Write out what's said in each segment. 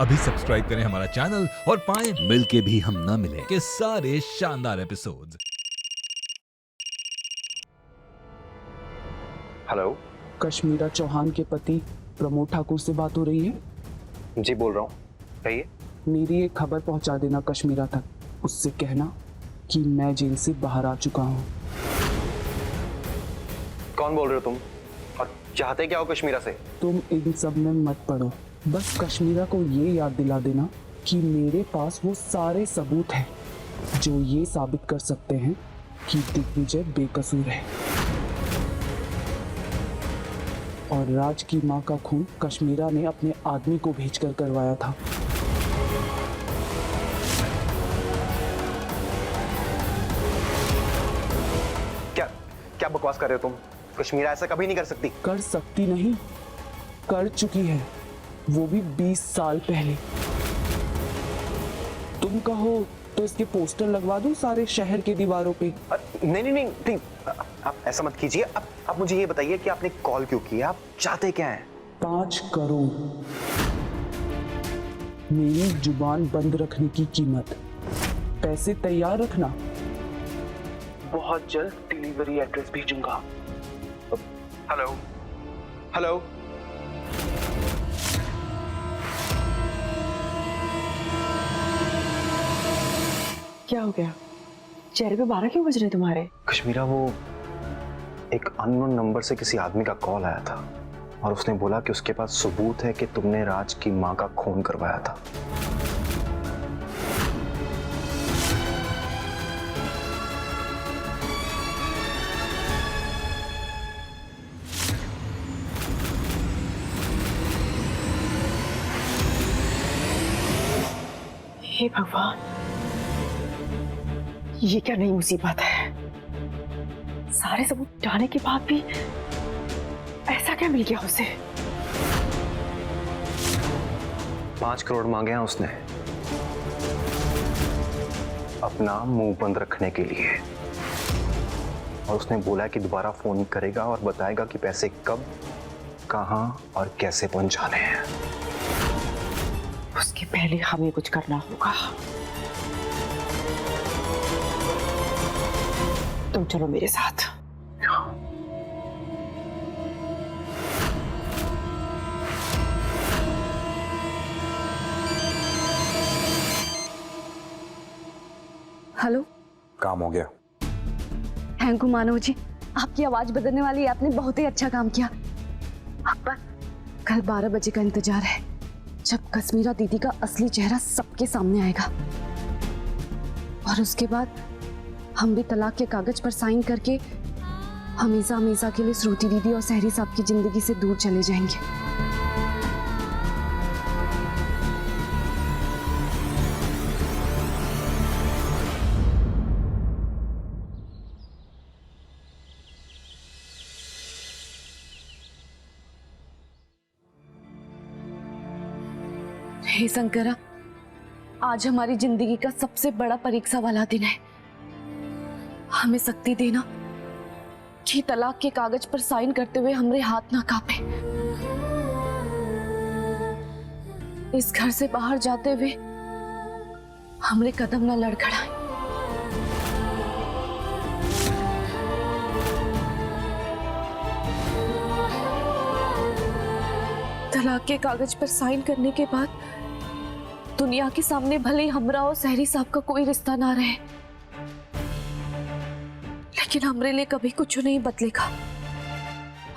अभी सब्सक्राइब करें हमारा चैनल और पाएं मिल के भी हम ना मिले के सारे शानदार एपिसोड्स। हेलो। कश्मीरा चौहान के पति प्रमोद ठाकुर से बात हो रही है? जी बोल रहा हूँ, कहिए। मेरी एक खबर पहुंचा देना कश्मीरा तक। उससे कहना कि मैं जेल से बाहर आ चुका हूँ। कौन बोल रहे हो तुम और चाहते क्या हो कश्मीरा से? तुम इन सब में मत पड़ो, बस कश्मीरा को ये याद दिला देना कि मेरे पास वो सारे सबूत हैं जो ये साबित कर सकते हैं कि दिग्विजय बेकसूर है और राज की मां का खून कश्मीरा ने अपने आदमी को भेजकर करवाया था। क्या बकवास कर रहे हो तुम? कश्मीरा ऐसा कभी नहीं कर सकती। कर सकती नहीं, कर चुकी है, वो भी 20 साल पहले। तुम कहो तो इसके पोस्टर लगवा दूं सारे शहर की दीवारों पे? नहीं नहीं नहीं नहीं, आप ऐसा मत कीजिए। आप मुझे ये बताइए कि आपने कॉल क्यों किया, आप चाहते क्या हैं? 5 करोड़ मेरी जुबान बंद रखने की कीमत। पैसे तैयार रखना, बहुत जल्द डिलीवरी एड्रेस भेजूंगा। Hello hello. क्या हो गया? चेहरे पे 12 क्यों बज रहे तुम्हारे? कश्मीरा, वो एक अननोन नंबर से किसी आदमी का कॉल आया था और उसने बोला कि उसके पास सबूत है कि तुमने राज की मां का खून करवाया था। हे भगवान, ये क्या नई मुसीबत है? सारे सबूत डालने के बाद भी ऐसा क्या मिल गया उसे? 5 करोड़ मांगे हैं उसने अपना मुंह बंद रखने के लिए, और उसने बोला कि दोबारा फोन करेगा और बताएगा कि पैसे कब, कहां और कैसे पहुंचाने हैं। उसके पहले हमें कुछ करना होगा। तुम चलो मेरे साथ। हेलो, काम हो गया। थैंक यू मानव जी, आपकी आवाज बदलने वाली ऐप ने बहुत ही अच्छा काम किया। अब बस कल 12 बजे का इंतजार है, जब कश्मीरा दीदी का असली चेहरा सबके सामने आएगा, और उसके बाद हम भी तलाक के कागज पर साइन करके हमेशा हमेशा के लिए श्रुति दीदी और सहरी साहब की जिंदगी से दूर चले जाएंगे। हे शंकरा, आज हमारी जिंदगी का सबसे बड़ा परीक्षा वाला दिन है। हमें शक्ति देना कि तलाक के कागज पर साइन करते हुए हमारे हाथ ना कांपे। इस घर से बाहर जाते हुए हमारे कदम ना लड़खड़ाए। तलाक के कागज पर साइन करने के बाद दुनिया के सामने भले ही हमरा और सहरी साहब का कोई रिश्ता ना रहे, लेकिन हमरे लिए कभी कुछ नहीं बदलेगा।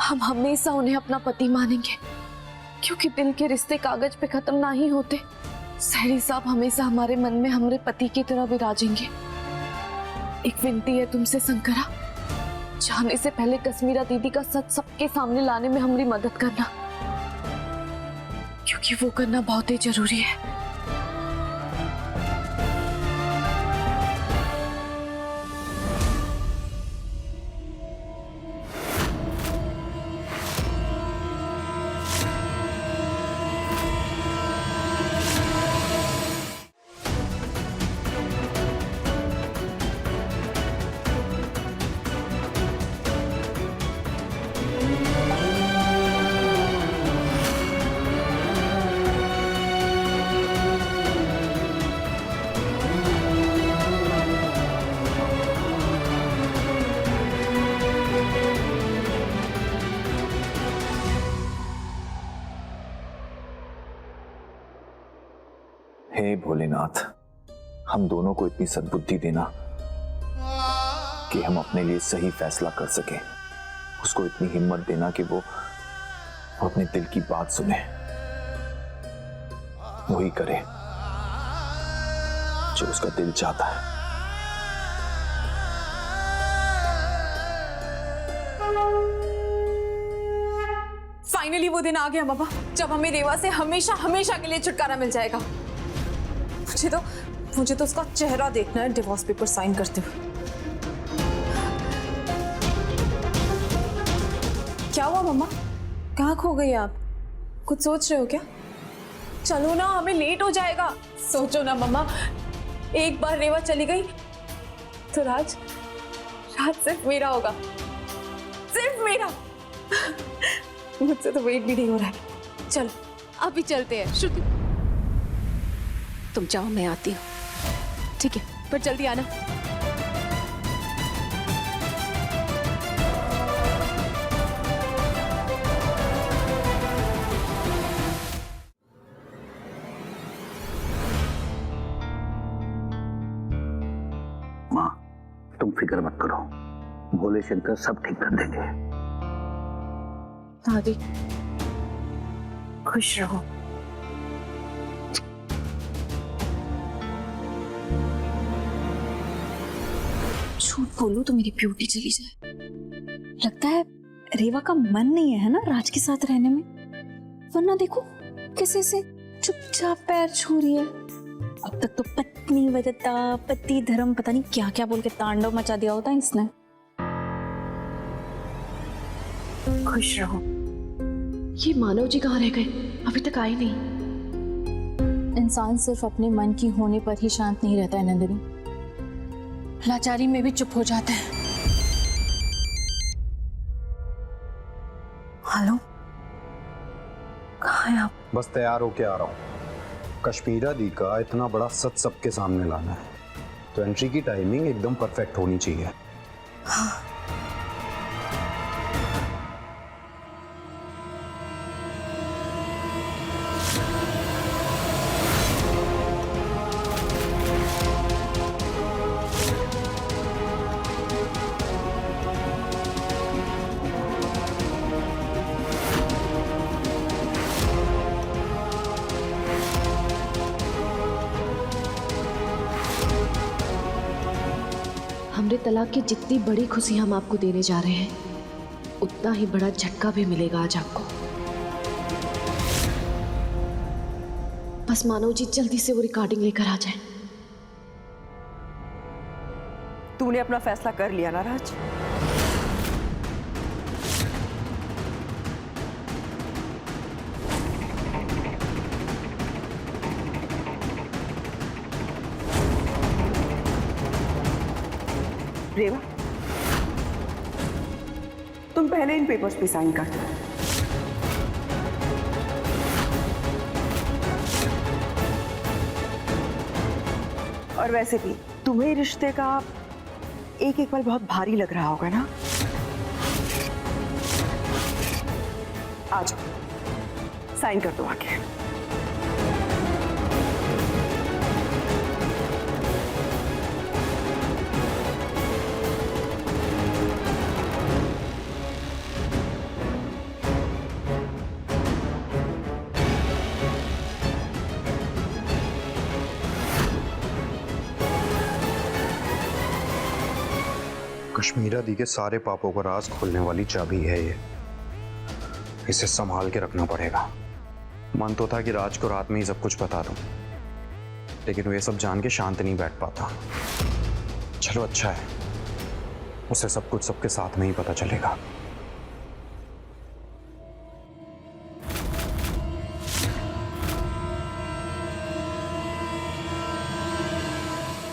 हम हमेशा उन्हें अपना पति मानेंगे, क्योंकि दिल के रिश्ते कागज पे खत्म ना ही होते। सहरी साहब हमेशा हमारे मन में हमारे पति की तरह विराजेंगे। एक विनती है तुमसे शंकरा, जाने से पहले कश्मीरा दीदी का सच सबके सामने लाने में हमारी मदद करना, क्योंकि वो करना बहुत ही जरूरी है। हे भोलेनाथ, हम दोनों को इतनी सद्बुद्धि देना कि हम अपने लिए सही फैसला कर सके। उसको इतनी हिम्मत देना कि वो अपने दिल की बात सुने, वही करे जो उसका दिल चाहता है। फाइनली वो दिन आ गया बाबा, जब हमें रेवा से हमेशा हमेशा के लिए छुटकारा मिल जाएगा। मुझे तो उसका चेहरा देखना है डिवोर्स पेपर साइन करते हुए। क्या हुआ मम्मा, कहाँ खो गई आप? कुछ सोच रहे हो क्या? चलो ना, हमें लेट हो जाएगा। सोचो ना मम्मा, एक बार रेवा चली गई तो राज सिर्फ मेरा होगा, सिर्फ मेरा। मुझसे तो वेट भी नहीं हो रहा है। चल अभी चलते हैं। श्रुति, तुम जाओ, मैं आती हूँ। ठीक है, पर जल्दी आना। माँ, तुम फिक्र मत करो, भोले शंकर सब ठीक कर देंगे। दादी खुश रहो। झूठ बोलूं तो मेरी ब्यूटी चली जाए। लगता है रेवा का मन नहीं है ना राज के साथ रहने में, वरना देखो कैसे से चुपचाप पैर छू रही है। अब तक तो पत्नी व्रता पति धर्म पता नहीं क्या क्या बोल के तांडव मचा दिया होता है इसने। खुश रहो। ये मानव जी कहाँ रह गए? अभी तक आए नहीं। इंसान सिर्फ अपने मन की होने पर ही शांत नहीं रहता है नंदिनी, लाचारी में भी चुप हो जाता है। हेलो, कहाँ है आप? बस तैयार होके आ रहा हूँ। कश्मीरा दी का इतना बड़ा सच सबके सामने लाना है, तो एंट्री की टाइमिंग एकदम परफेक्ट होनी चाहिए। हाँ। हमरे तलाक की जितनी बड़ी खुशी हम आपको देने जा रहे हैं, उतना ही बड़ा झटका भी मिलेगा आज आपको। बस मानव जी जल्दी से वो रिकॉर्डिंग लेकर आ जाए। तूने अपना फैसला कर लिया ना राज? रेवा, तुम पहले इन पेपर्स पे साइन कर दो। और वैसे भी तुम्हें रिश्ते का एक एक पल बहुत भारी लग रहा होगा ना? आज साइन कर दो आके। कश्मीरा दी के सारे पापों का राज खोलने वाली चाबी है ये। इसे संभाल के रखना पड़ेगा। मन तो था कि राज को रात में ही सब कुछ बता दूं, लेकिन वो ये सब जान के शांत नहीं बैठ पाता। चलो अच्छा है, उसे सब कुछ सबके साथ में ही पता चलेगा।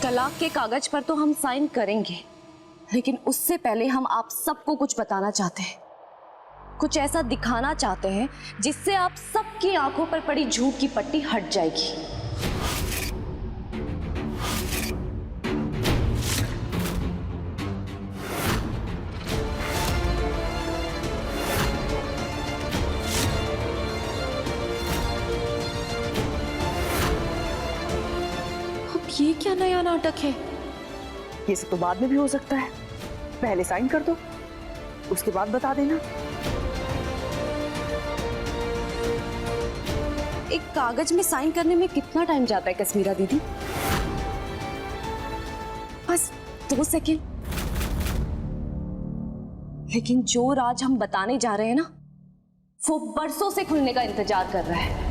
तलाक के कागज पर तो हम साइन करेंगे, लेकिन उससे पहले हम आप सबको कुछ बताना चाहते हैं, कुछ ऐसा दिखाना चाहते हैं जिससे आप सबकी आंखों पर पड़ी झूठ की पट्टी हट जाएगी। ये क्या नया नाटक है? ये सब तो बाद में भी हो सकता है, पहले साइन कर दो, उसके बाद बता देना। एक कागज में साइन करने में कितना टाइम जाता है कश्मीरा दीदी? बस 2 सेकेंड। लेकिन जो राज हम बताने जा रहे हैं ना, वो बरसों से खुलने का इंतजार कर रहा है।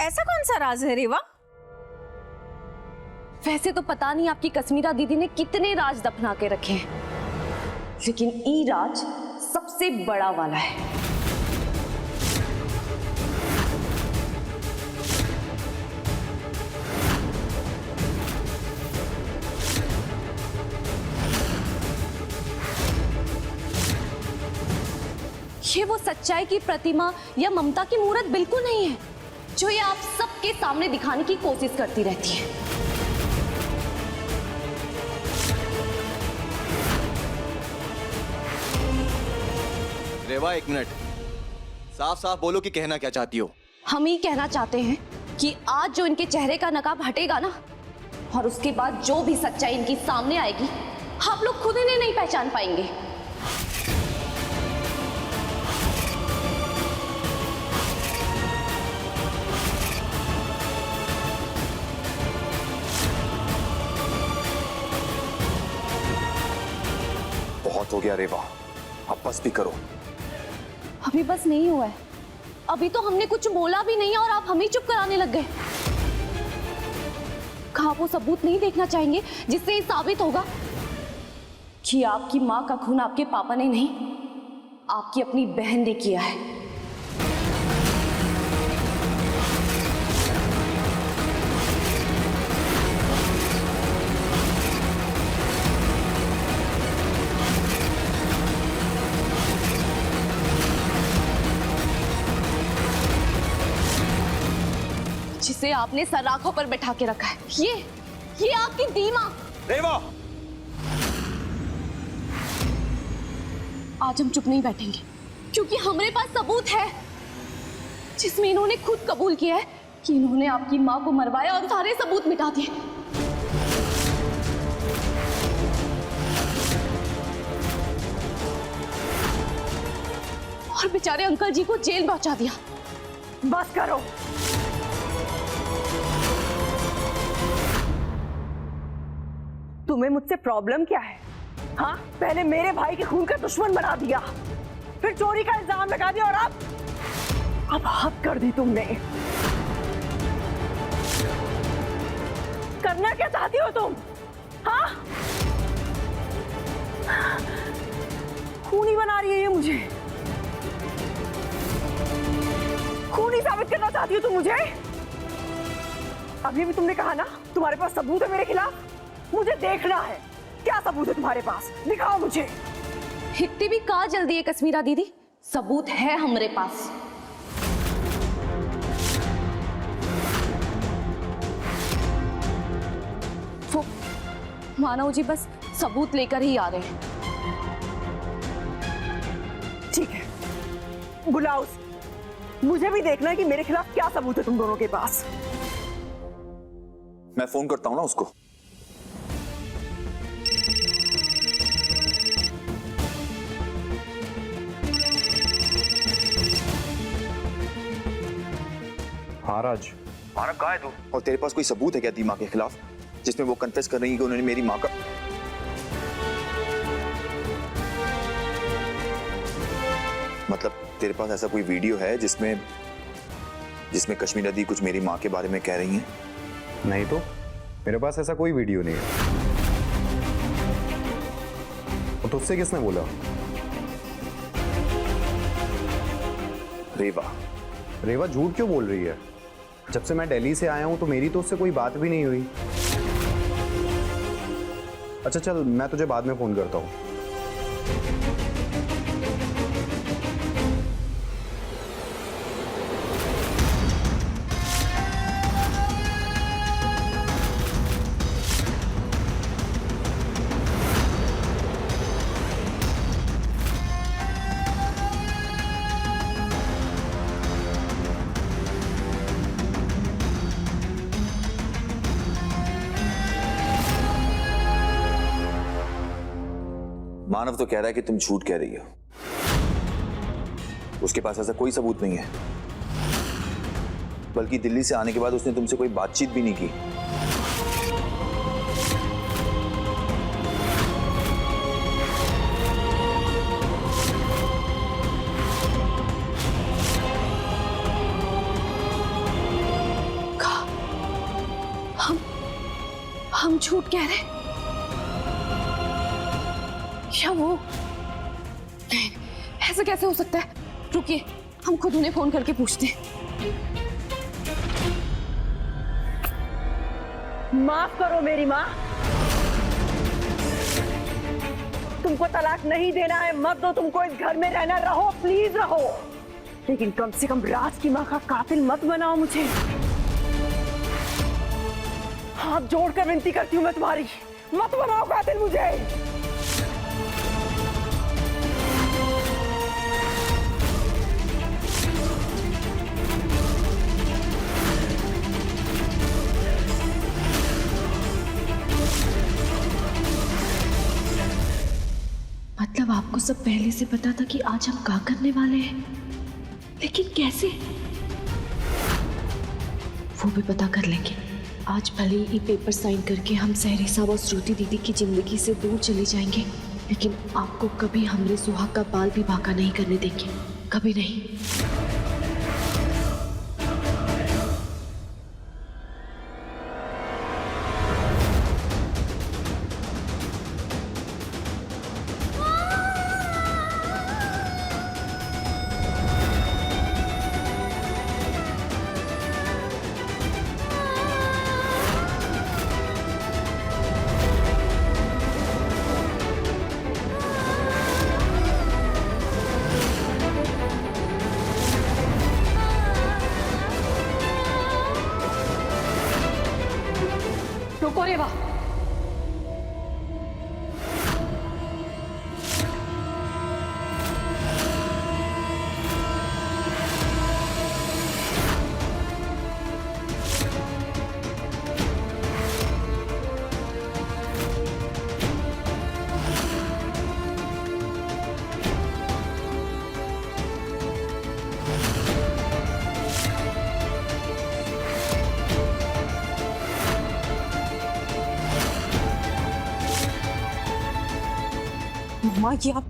ऐसा कौन सा राज है रेवा? वैसे तो पता नहीं आपकी कश्मीरा दीदी ने कितने राज दफना के रखे हैं, लेकिन ई राज सबसे बड़ा वाला है। ये वो सच्चाई की प्रतिमा या ममता की मूर्त बिल्कुल नहीं है जो ये आप सबके सामने दिखाने की कोशिश करती रहती है। रेवा, 1 मिनट, साफ साफ बोलो कि कहना क्या चाहती हो। हम ही कहना चाहते हैं कि आज जो इनके चेहरे का नकाब हटेगा ना, और उसके बाद जो भी सच्चाई इनकी सामने आएगी, आप लोग खुद इन्हें नहीं पहचान पाएंगे। बहुत हो गया रेवा, अब बस भी करो। अभी बस नहीं हुआ है, अभी तो हमने कुछ बोला भी नहीं है और आप हम ही चुप कराने लग गए। कहा वो सबूत नहीं देखना चाहेंगे जिससे ये साबित होगा कि आपकी माँ का खून आपके पापा ने नहीं, आपकी अपनी बहन ने किया है। जिसे आपने सलाखों पर बैठा के रखा है, ये आपकी दीमा। रेवा, आज हम चुप नहीं बैठेंगे, क्योंकि हमारे पास सबूत है जिसमें इन्होंने खुद कबूल किया है कि इन्होंने आपकी माँ को मरवाया और सारे सबूत मिटा दिए। और बेचारे अंकल जी को जेल पहुंचा दिया। बस करो। तुम्हें मुझसे प्रॉब्लम क्या है? हाँ, पहले मेरे भाई के खून का दुश्मन बना दिया, फिर चोरी का इल्जाम लगा दिया, और अब हद कर दी तुमने। करना क्या चाहती हो तुम? हाँ, खूनी बना रही है ये मुझे, खूनी साबित करना चाहती हो तुम मुझे। अभी भी तुमने कहा ना तुम्हारे पास सबूत है मेरे खिलाफ, मुझे देखना है क्या सबूत है तुम्हारे पास, दिखाओ मुझे। इतनी भी कहाँ जल्दी है कश्मीरा दीदी, सबूत है हमारे पास। वो मानव जी बस सबूत लेकर ही आ रहे हैं। ठीक है, बुलाओ उसे। मुझे भी देखना है कि मेरे खिलाफ क्या सबूत है तुम दोनों के पास। मैं फोन करता हूं ना उसको। हाँ राज, मानव कहाँ है तू? और तेरे पास कोई सबूत है क्या दीमा के खिलाफ, जिसमें वो कन्फेस कर रही है कि उन्होंने मेरी माँ का... मतलब तेरे पास ऐसा कोई वीडियो है जिसमें कश्मीरा दी कुछ मेरी माँ के बारे में कह रही हैं? नहीं तो मेरे पास ऐसा कोई वीडियो नहीं है। और तुझसे किसने बोला? रेवा। रेवा झूठ क्यों बोल रही है? जब से मैं दिल्ली से आया हूं तो मेरी तो उससे कोई बात भी नहीं हुई। अच्छा चल, मैं तुझे बाद में फोन करता हूं। मानव तो कह रहा है कि तुम झूठ कह रही हो। उसके पास ऐसा कोई सबूत नहीं है, बल्कि दिल्ली से आने के बाद उसने तुमसे कोई बातचीत भी नहीं की। हम झूठ कह रहे हैं या वो? नहीं, ऐसा कैसे हो सकता है? रुकिए, हम खुद उन्हें फोन करके पूछते हैं। माफ करो मेरी माँ, तुमको तलाक नहीं देना है मत दो, तुमको इस घर में रहना, रहो प्लीज रहो, लेकिन कम से कम राज की माँ का कातिल मत बनाओ मुझे। हाथ जोड़कर विनती करती हूँ मैं तुम्हारी, मत बनाओ कातिल मुझे। मतलब आपको सब पहले से पता था कि आज हम क्या करने वाले हैं, लेकिन कैसे? वो भी पता कर लेंगे। आज भले ही पेपर साइन करके हम सहरी साहब और श्रुति दीदी की जिंदगी से दूर चले जाएंगे, लेकिन आपको कभी हमरे सुहाग का बाल भी बांका नहीं करने देंगे, कभी नहीं। रुको रेवा, मम्मा ये आप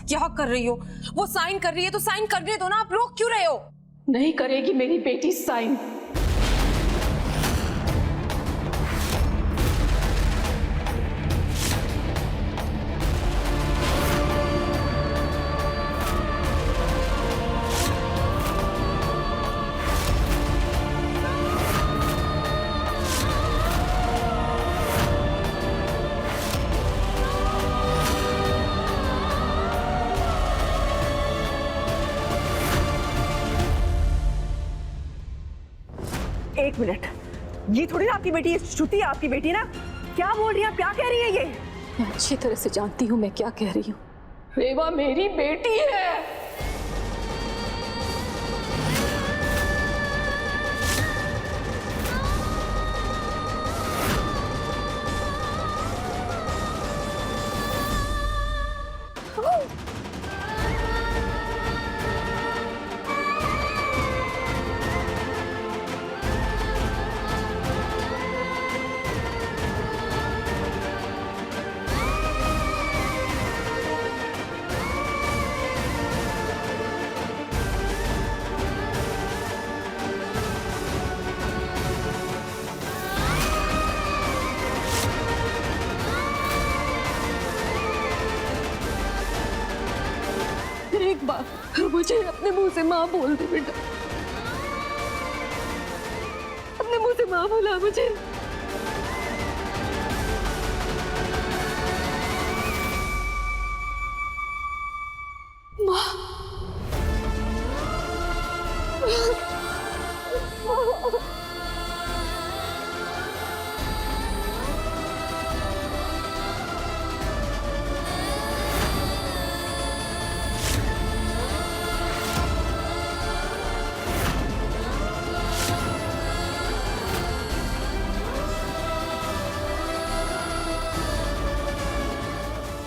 क्या कर रही हो? वो साइन कर रही है तो साइन करने दो ना, आप रोक क्यों रहे हो? नहीं करेगी मेरी बेटी साइन। एक मिनट, ये थोड़ी ना आपकी बेटी है, श्रुति आपकी बेटी ना। क्या बोल रही है आप, क्या कह रही है ये? मैं अच्छी तरह से जानती हूँ मैं क्या कह रही हूँ। रेवा मेरी बेटी है। एक बार मुझे अपने मुंह से माँ बोल दे बेटा, अपने मुंह से माँ बोला मुझे।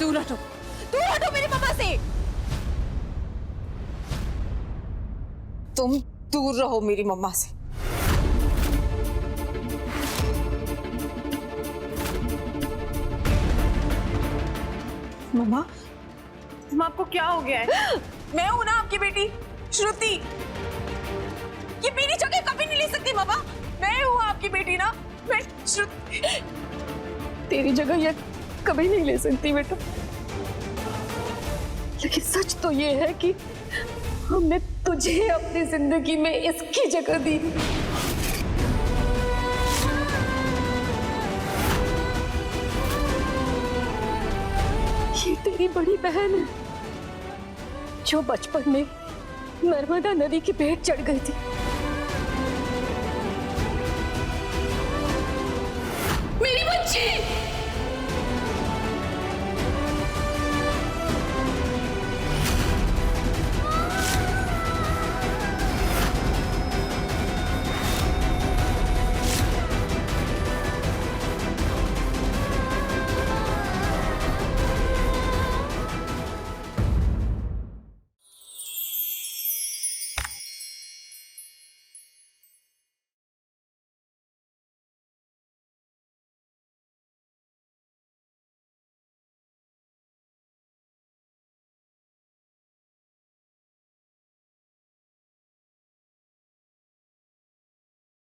दूर हटो, तुम दूर रहो मेरी मम्मा से। मम्मा, मम्मा आपको क्या हो गया है? मैं हूं ना आपकी बेटी श्रुति। ये मेरी जगह कभी नहीं ले सकती मम्मा। मैं हूं आपकी बेटी ना, मैं श्रुति। तेरी जगह ये कभी नहीं ले सकती बेटा, लेकिन सच तो ये है कि हमने तुझे अपनी जिंदगी में इसकी जगह दी। ये तेरी बड़ी बहन है जो बचपन में नर्मदा नदी की भेंट चढ़ गई थी। मेरी बच्ची